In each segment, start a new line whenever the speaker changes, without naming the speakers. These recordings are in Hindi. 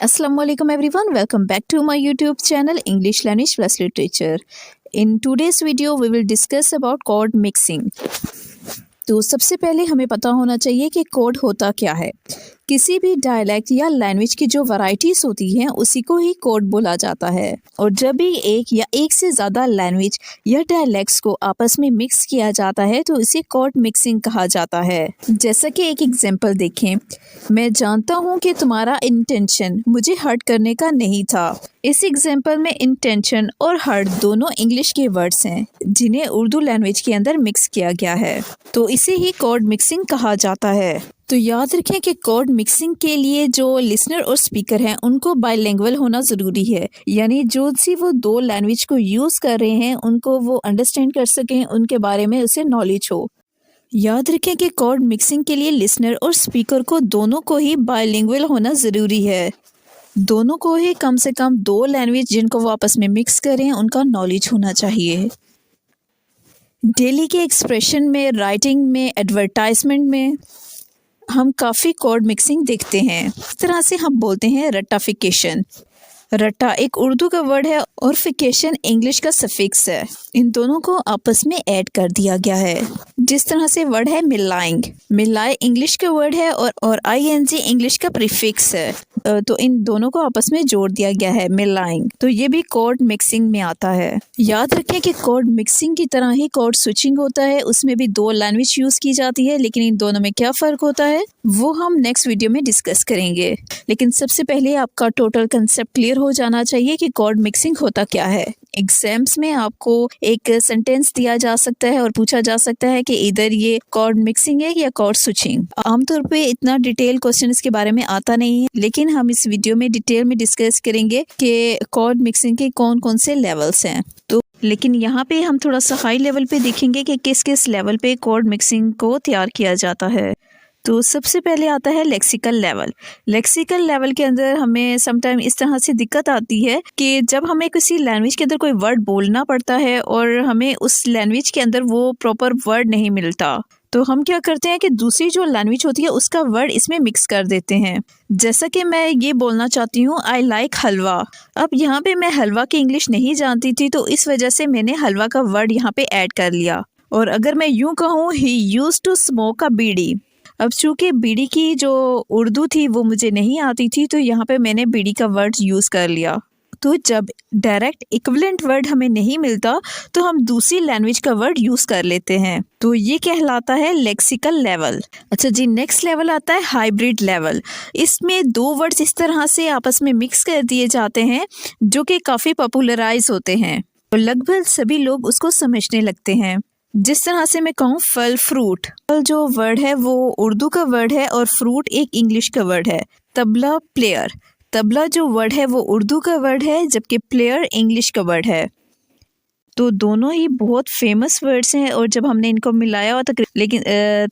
Assalamualaikum everyone, welcome back to my YouTube channel English Language Plus Literature. In today's video we will discuss about chord mixing. तो सबसे पहले हमें पता होना चाहिए कि कोड होता क्या है। किसी भी डायलेक्ट या लैंग्वेज की जो वैरायटीज होती हैं उसी को ही कोड बोला जाता है। और जब भी एक या एक से ज़्यादा लैंग्वेज या डायलेक्ट्स को आपस में मिक्स किया जाता है तो इसे कोड मिक्सिंग कहा जाता है। जैसा कि एक एग्जांपल देखें, मैं जानता हूँ कि तुम्हारा इंटेंशन मुझे हर्ट करने का नहीं था। इस एग्जांपल में इंटेंशन और हर्ट दोनों इंग्लिश के वर्ड्स हैं जिन्हें उर्दू लैंग्वेज के अंदर मिक्स किया गया है, तो इसे ही कोड मिक्सिंग कहा जाता है। तो याद रखें कि कोड मिक्सिंग के लिए जो लिसनर और स्पीकर हैं उनको बाइलिंगुअल होना ज़रूरी है, यानी जो सी वो दो लैंग्वेज को यूज़ कर रहे हैं उनको वो अंडरस्टैंड कर सकें, उनके बारे में उसे नॉलेज हो। याद रखें कि कोड मिक्सिंग के लिए लिसनर और स्पीकर को दोनों को ही बाइलिंगुअल होना ज़रूरी है। दोनों को ही कम से कम दो लैंग्वेज जिनको वो आपस में मिक्स करें उनका नॉलेज होना चाहिए। डेली के एक्सप्रेशन में, राइटिंग में, एडवर्टाइजमेंट में हम काफ़ी कोड मिक्सिंग देखते हैं। इस तरह से हम बोलते हैं रट्टाफिकेशन। रट्टा एक उर्दू का वर्ड है और फिकेशन इंग्लिश का सफिक्स है। इन दोनों को आपस में ऐड कर दिया गया है। जिस तरह से वर्ड है मिलाइंग, मिलाए इंग्लिश का वर्ड है और आईएनजी इंग्लिश का प्रीफिक्स है, तो इन दोनों को आपस में जोड़ दिया गया है मिलाइंग, तो ये भी कोड मिक्सिंग में आता है। याद रखें कि कोड मिक्सिंग की तरह ही कोड स्विचिंग होता है, उसमें भी दो लैंग्वेज यूज़ की जाती है, लेकिन इन दोनों में क्या फ़र्क होता है वो हम नेक्स्ट वीडियो में डिस्कस करेंगे। लेकिन सबसे पहले आपका टोटल कंसेप्ट क्लियर हो जाना चाहिए कि कोड मिक्सिंग होता क्या है। एग्जाम्स में आपको एक सेंटेंस दिया जा सकता है और पूछा जा सकता है कि इधर ये कोड मिक्सिंग है या कोड स्विचिंग। आमतौर पे इतना डिटेल क्वेश्चन इसके बारे में आता नहीं है, लेकिन हम इस वीडियो में डिटेल में डिस्कस करेंगे कि कोड मिक्सिंग के कौन कौन से लेवल्स हैं। तो लेकिन यहाँ पे हम थोड़ा सा हाई लेवल पे देखेंगे कि किस किस लेवल पे कोड मिक्सिंग को तैयार किया जाता है। तो सबसे पहले आता है लेक्सिकल लेवल। लेक्सिकल लेवल के अंदर हमें समटाइम इस तरह से दिक्कत आती है कि जब हमें किसी लैंग्वेज के अंदर कोई वर्ड बोलना पड़ता है और हमें उस लैंग्वेज के अंदर वो प्रॉपर वर्ड नहीं मिलता, तो हम क्या करते हैं कि दूसरी जो लैंग्वेज होती है उसका वर्ड इसमें मिक्स कर देते हैं। जैसा कि मैं ये बोलना चाहती हूँ आई लाइक हलवा। अब यहाँ पे मैं हलवा की इंग्लिश नहीं जानती थी, तो इस वजह से मैंने हलवा का वर्ड यहाँ पे ऐड कर लिया। और अगर मैं यूँ कहूँ ही यूज्ड टू स्मोक अ बीड़ी, अब चूँकि बीड़ी की जो उर्दू थी वो मुझे नहीं आती थी, तो यहाँ पे मैंने बीड़ी का वर्ड यूज़ कर लिया। तो जब डायरेक्ट इक्विवेलेंट वर्ड हमें नहीं मिलता तो हम दूसरी लैंग्वेज का वर्ड यूज़ कर लेते हैं, तो ये कहलाता है लेक्सिकल लेवल। अच्छा जी, नेक्स्ट लेवल आता है हाइब्रिड लेवल। इसमें दो वर्ड्स इस तरह से आपस में मिक्स कर दिए जाते हैं जो कि काफ़ी पॉपुलराइज होते हैं, तो लगभग सभी लोग उसको समझने लगते हैं। जिस तरह से मैं कहूँ फल, फ्रूट। फल जो वर्ड है वो उर्दू का वर्ड है और फ्रूट एक इंग्लिश का वर्ड है। तबला, प्लेयर। तबला जो वर्ड है वो उर्दू का वर्ड है जबकि प्लेयर इंग्लिश का वर्ड है। तो दोनों ही बहुत फेमस वर्ड्स हैं और जब हमने इनको मिलाया लेकिन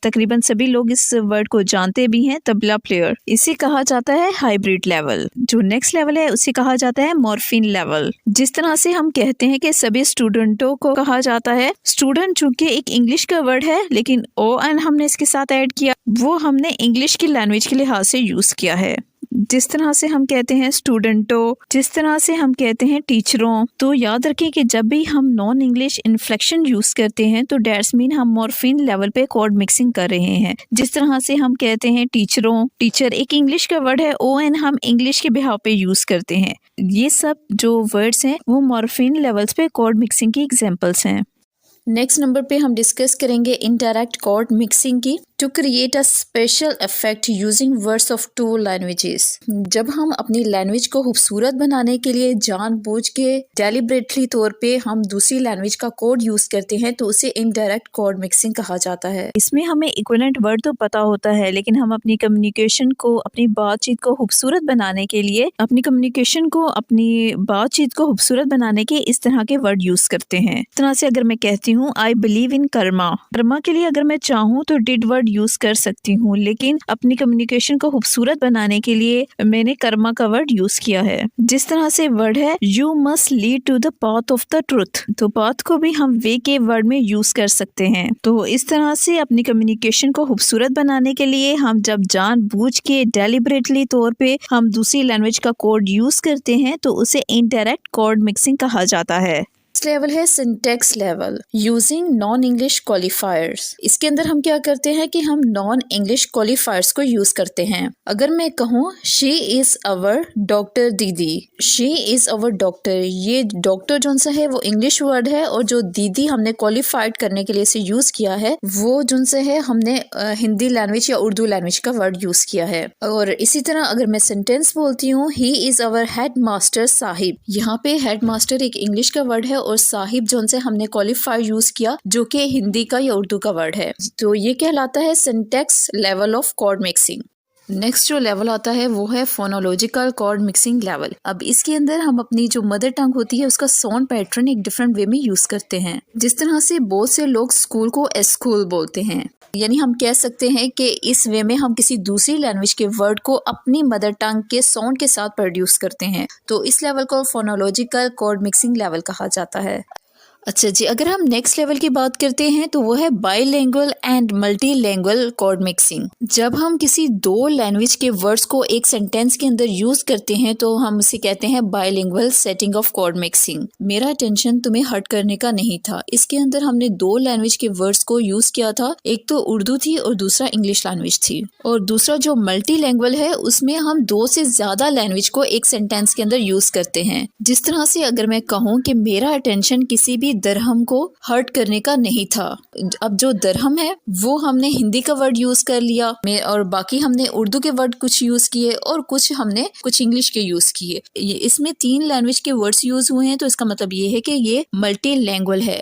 तकरीबन सभी लोग इस वर्ड को जानते भी हैं, तबला, प्लेयर। इसे कहा जाता है हाइब्रिड लेवल। जो नेक्स्ट लेवल है उसे कहा जाता है मॉर्फिन लेवल। जिस तरह से हम कहते हैं कि सभी स्टूडेंटों को कहा जाता है स्टूडेंट, चूंकि एक इंग्लिश का वर्ड है लेकिन ओ एन हमने इसके साथ ऐड किया, वो हमने इंग्लिश की लैंग्वेज के लिहाज से यूज़ किया है। जिस तरह से हम कहते हैं स्टूडेंटों, जिस तरह से हम कहते हैं टीचरों, तो याद रखें कि जब भी हम नॉन इंग्लिश इन्फ्लेक्शन यूज़ करते हैं तो डेट्स मीन हम मॉर्फिन लेवल पे कोड मिक्सिंग कर रहे हैं। जिस तरह से हम कहते हैं टीचरों, टीचर एक इंग्लिश का वर्ड है, ओ एन हम इंग्लिश के बिहाव पे यूज़ करते हैं। ये सब जो वर्ड्स हैं वो मॉर्फिन लेवल्स पे कोड मिक्सिंग की एग्जाम्पल्स हैं। नेक्स्ट नंबर पे हम डिस्कस करेंगे इनडायरेक्ट कोड मिक्सिंग की। To create a special effect using words of two languages. जब हम अपनी लैंग्वेज को खूबसूरत बनाने के लिए जानबूझ के डेलिब्रेटली तौर पे हम दूसरी लैंग्वेज का कोड यूज करते हैं तो उसे इनडायरेक्ट कोड मिक्सिंग कहा जाता है। इसमें हमें इक्विवेलेंट वर्ड तो पता होता है, लेकिन हम अपनी कम्युनिकेशन को, अपनी बातचीत को खूबसूरत बनाने के लिए, अपनी कम्युनिकेशन को, अपनी बातचीत को खूबसूरत बनाने के इस तरह के वर्ड यूज करते हैं। इस तरह से अगर मैं कहती हूँ I believe in Karma, Karma के लिए अगर मैं चाहूँ तो डिड वर्ड यूज़ कर सकती हूँ, लेकिन अपनी कम्युनिकेशन को खूबसूरत बनाने के लिए मैंने कर्मा का वर्ड यूज़ किया है। जिस तरह से वर्ड है you must lead to the path of the truth, तो पाथ को भी हम वे के वर्ड में यूज़ कर सकते हैं। तो इस तरह से अपनी कम्युनिकेशन को खूबसूरत बनाने के लिए हम जब जानबूझ के डेलिबरेटली तौर पे हम दूसरी लैंग्वेज का कोड यूज़ करते हैं तो उसे इनडायरेक्ट कोड मिक्सिंग कहा जाता है। लेवल है syntax level using non English qualifiers. इसके अंदर हम क्या करते हैं कि हम नॉन इंग्लिश क्वालिफायर्स को यूज करते हैं। अगर मैं कहूँ शी इज अवर डॉक्टर दीदी, शी इज अवर डॉक्टर, ये डॉक्टर जो सा है वो इंग्लिश वर्ड है और जो दीदी हमने क्वालिफाइड करने के लिए इसे यूज किया है वो जो सा है हमने हिंदी लैंग्वेज या उर्दू लैंग्वेज का वर्ड यूज किया है। और इसी तरह अगर मैं सेंटेंस बोलती हूँ he is our head master Sahib, यहाँ पे हेड मास्टर एक इंग्लिश का वर्ड है और साहिब जोन से हमने क्वालिफाई यूज किया जो कि हिंदी का या उर्दू का वर्ड है। तो ये कहलाता है syntax level of code mixing. Next जो लेवल आता है वो है फोनोलॉजिकल कोड मिक्सिंग लेवल। अब इसके अंदर हम अपनी जो मदर टंग होती है उसका साउंड पैटर्न एक डिफरेंट वे में यूज करते हैं। जिस तरह से बहुत से लोग स्कूल को स्कूल बोलते हैं, यानी हम कह सकते हैं कि इस वे में हम किसी दूसरी लैंग्वेज के वर्ड को अपनी मदर टंग के साउंड के साथ प्रोड्यूस करते हैं। तो इस लेवल को फोनोलॉजिकल कोड मिक्सिंग लेवल कहा जाता है। अच्छा जी, अगर हम नेक्स्ट लेवल की बात करते हैं तो वो है bilingual and multilingual code mixing. जब हम किसी दो लैंग्वेज के वर्ड्स को एक सेंटेंस के अंदर यूज करते हैं तो हम उसे कहते हैं bilingual setting of code mixing. मेरा अटेंशन तुम्हें हर्ट करने का नहीं था, इसके अंदर हमने दो लैंग्वेज के वर्ड्स को यूज किया था, एक तो उर्दू थी और दूसरा इंग्लिश लैंग्वेज थी। और दूसरा जो मल्टीलिंगुअल है उसमें हम दो से ज्यादा लैंग्वेज को एक सेंटेंस के अंदर यूज करते हैं। जिस तरह से अगर मैं कहूँ कि मेरा अटेंशन किसी भी दरहम को हर्ट करने का नहीं था, अब जो दरहम है वो हमने हिंदी का वर्ड यूज कर लिया और बाकी हमने उर्दू के वर्ड कुछ यूज किए और हमने कुछ इंग्लिश के यूज किए। इसमें 3 लैंग्वेज के वर्ड्स यूज हुए हैं, तो इसका मतलब ये है कि ये मल्टीलिंगुअल है।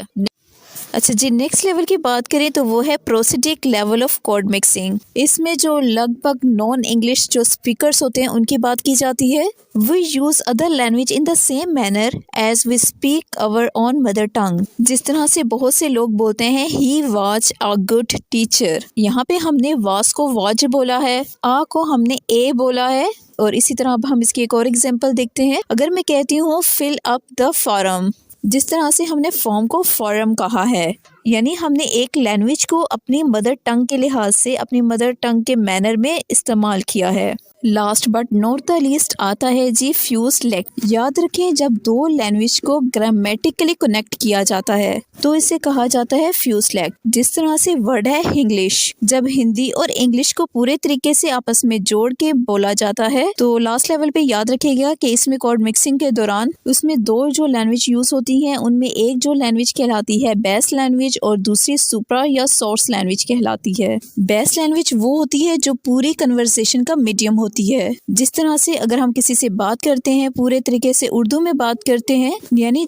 अच्छा जी, नेक्स्ट लेवल की बात करें तो वो है प्रोसीडिक लेवल ऑफ कोड मिक्सिंग। इसमें जो लगभग नॉन इंग्लिश जो स्पीकर्स होते हैं उनकी बात की जाती है। We use other language in the same manner as we speak our own mother tongue. जिस तरह से बहुत से लोग बोलते हैं he was a good teacher, यहाँ पे हमने वाज को वाज बोला है, आ को हमने ए बोला है। और इसी तरह अब हम इसकी एक और एग्जाम्पल देखते हैं। अगर मैं कहती हूँ फिल अप द फॉर्म, जिस तरह से हमने फॉर्म को फॉर्म कहा है, यानी हमने एक लैंग्वेज को अपनी मदर टंग के लिहाज से अपनी मदर टंग के मैनर में इस्तेमाल किया है। Last but not the least आता है जी फ्यूजलेक्ट। याद रखें जब दो लैंग्वेज को ग्रामेटिकली कनेक्ट किया जाता है तो इसे कहा जाता है फ्यूजलेक्ट। जिस तरह से वर्ड है इंग्लिश, जब हिंदी और इंग्लिश को पूरे तरीके से आपस में जोड़ के बोला जाता है तो लास्ट लेवल पे याद रखिएगा कि इसमें कोड मिक्सिंग के दौरान उसमें दो जो लैंग्वेज यूज होती हैं उनमें एक जो लैंग्वेज कहलाती है बेस लैंग्वेज और दूसरी सुप्रा या सोर्स लैंग्वेज कहलाती है। बेस लैंग्वेज वो होती है जो पूरी कन्वर्सेशन का मीडियम होती है। जिस तरह से अगर हम किसी से बात करते हैं पूरे तरीके से उर्दू में बात करते हैं, यानी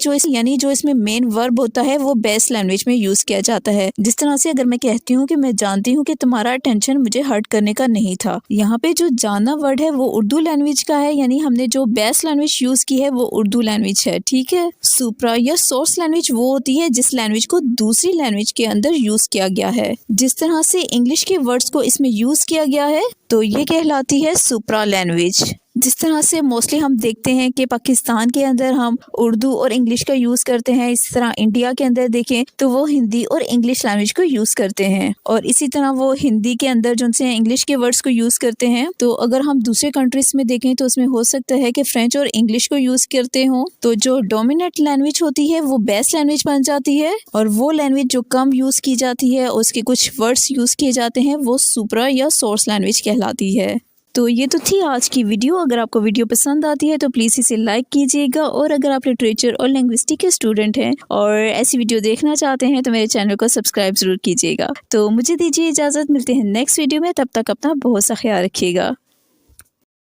जो इसमें मेन वर्ब होता है वो बेस लैंग्वेज में यूज किया जाता है। जिस तरह से अगर मैं कहती हूँ कि मैं जानती हूँ कि तुम्हारा अटेंशन मुझे हर्ट करने का नहीं था, यहाँ पे जो जानना वर्ड है वो उर्दू लैंग्वेज का है, यानी हमने जो बेस लैंग्वेज यूज की है वो उर्दू लैंग्वेज है। ठीक है। सुप्रा या सोर्स लैंग्वेज वो होती है जिस लैंग्वेज को दूसरी लैंग्वेज के अंदर यूज किया गया है। जिस तरह से इंग्लिश के वर्ड्स को इसमें यूज किया गया है तो ये कहलाती है सुप्रा लैंग्वेज। जिस तरह से मोस्टली हम देखते हैं कि पाकिस्तान के अंदर हम उर्दू और इंग्लिश का यूज़ करते हैं, इस तरह इंडिया के अंदर देखें तो वो हिंदी और इंग्लिश लैंग्वेज को यूज़ करते हैं, और इसी तरह वो हिंदी के अंदर जो से इंग्लिश के वर्ड्स को यूज़ करते हैं। तो अगर हम दूसरे कंट्रीज में देखें तो उसमें हो सकता है कि फ्रेंच और इंग्लिश को यूज़ करते हों, तो जो डोमिनेंट लैंग्वेज होती है वो बेस्ट लैंग्वेज बन जाती है, और वो लैंग्वेज जो कम यूज़ की जाती है उसके कुछ वर्ड्स यूज़ किए जाते हैं वो सुप्रा या सोर्स लैंग्वेज कहलाती है। तो ये तो थी आज की वीडियो। अगर आपको वीडियो पसंद आती है तो प्लीज़ इसे लाइक कीजिएगा, और अगर आप लिटरेचर और लिंग्विस्टिक के स्टूडेंट हैं और ऐसी वीडियो देखना चाहते हैं तो मेरे चैनल को सब्सक्राइब ज़रूर कीजिएगा। तो मुझे दीजिए इजाज़त, मिलते हैं नेक्स्ट वीडियो में, तब तक अपना बहुत सा ख्याल रखिएगा।